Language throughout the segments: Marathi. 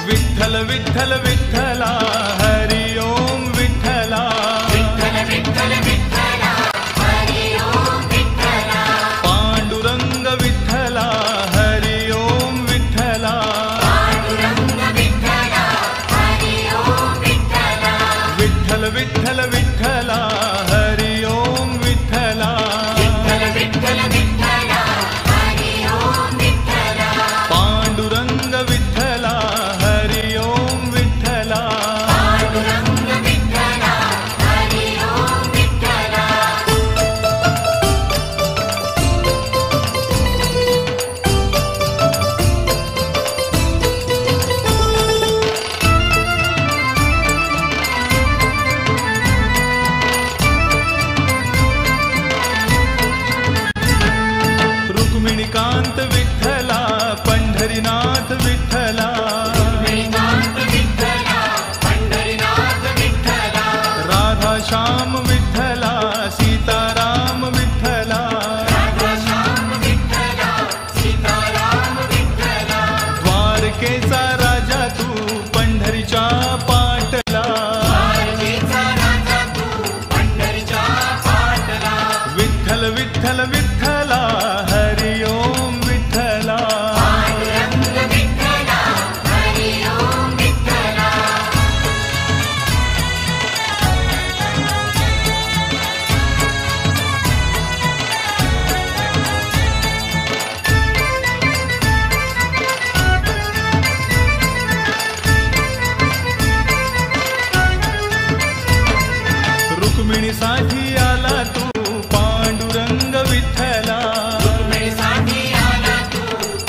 विठ्ठल विठ्ठल विठ्ठला हरि ओम विठ्ठला विठ्ठल विठ्ठल विठ्ठला हरि ओम विठ्ठला पांडुरंग विठ्ठला हरि ओम विठ्ठला पांडुरंग विठ्ठला हरि ओम विठ्ठला विठ्ठल विठ्ठल विठ्ठला हरि ओम विठ्ठला विठ्ठल विठ्ठल विठ्ठला हरि ओम विठ्ठला पांडुरंग विठ्ठला हरि ओम विठ्ठला पांडुरंग विठ्ठला हरि ओम विठ्ठला रुक्मिणीकांत विठ्ठला पंढरीनाथ विठ्ठला रुक्मिणीकांत विठ्ठला पंढरीनाथ विठ्ठला राधा श्याम विठ्ठला सीताराम विठ्ठला राधाश्याम विठ्ठला सीताराम विठ्ठला द्वारकेचा राजा तू पंढरीच्या पाटला द्वारकेचा राजा तू पंढरीच्या पाटला विठ्ठल विठ्ठल विठ्ठला हरि ओम विठ्ठला पांडुरंग विठ्ठला हरि ओम विठ्ठला रुक्मिणीसाठी आला तू पांडुरंग विठ्ठला रुक्मिणीसाठी आला तू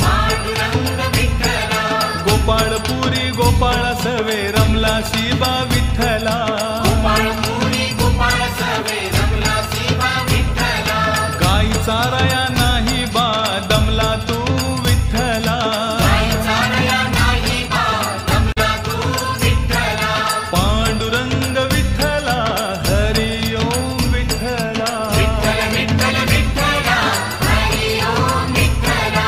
पांडुरंग विठ्ठला गोपाळपुरी गोपाळ सवे रमला शिबा विठ्ठला गोपाळपुरी गोपाळ सवे रमला शिवा विठ्ठला गाई चाराया नाही बा दमला तू विठ्ठला गाई चारया नाही बा रमला तू विठ्ठला पांडुरंग विठ्ठला हरि ओम विठ्ठला विठ्ठल विठ्ठल विठ्ठला हरि ओम विठ्ठला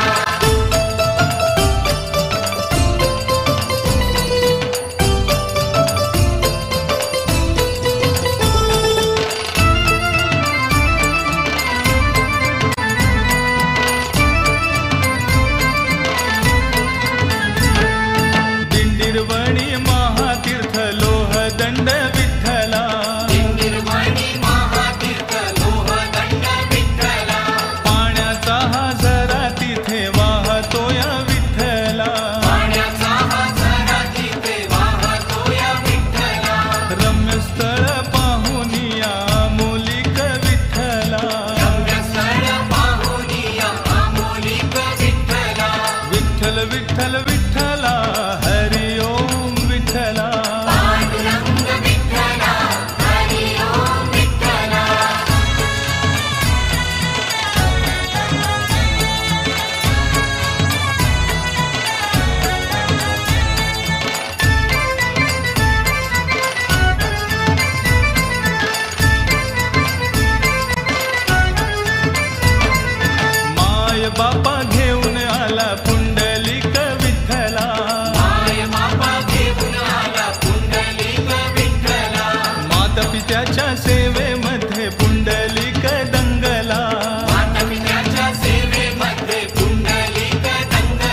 दिंडीरवणी महातीर्थ लोह दंड विठ्ठला निर्वाणी महातीर्थ लोहदंड विठ्ठला पाण्याचा हा झरा तिथे वाहतो या विठ्ठला पाण्याचा हा झरा तिथे वाहतो या विठ्ठला रम्यस्थळ पाहुनिया मोलिक विठ्ठला रम्यस्थळ पाहुनिया अमोलिक विठ्ठला विठ्ठल विठ्ठल विठ्ठला हरि ओम विठ्ठला पांडुरंग विठ्ठला हरि ओम विठ्ठला माय बापा घेऊन आला पुंडलिक विठ्ठला माय बापा घेऊन आला पुंडलिक विठ्ठला माता पित्याच्या सेवे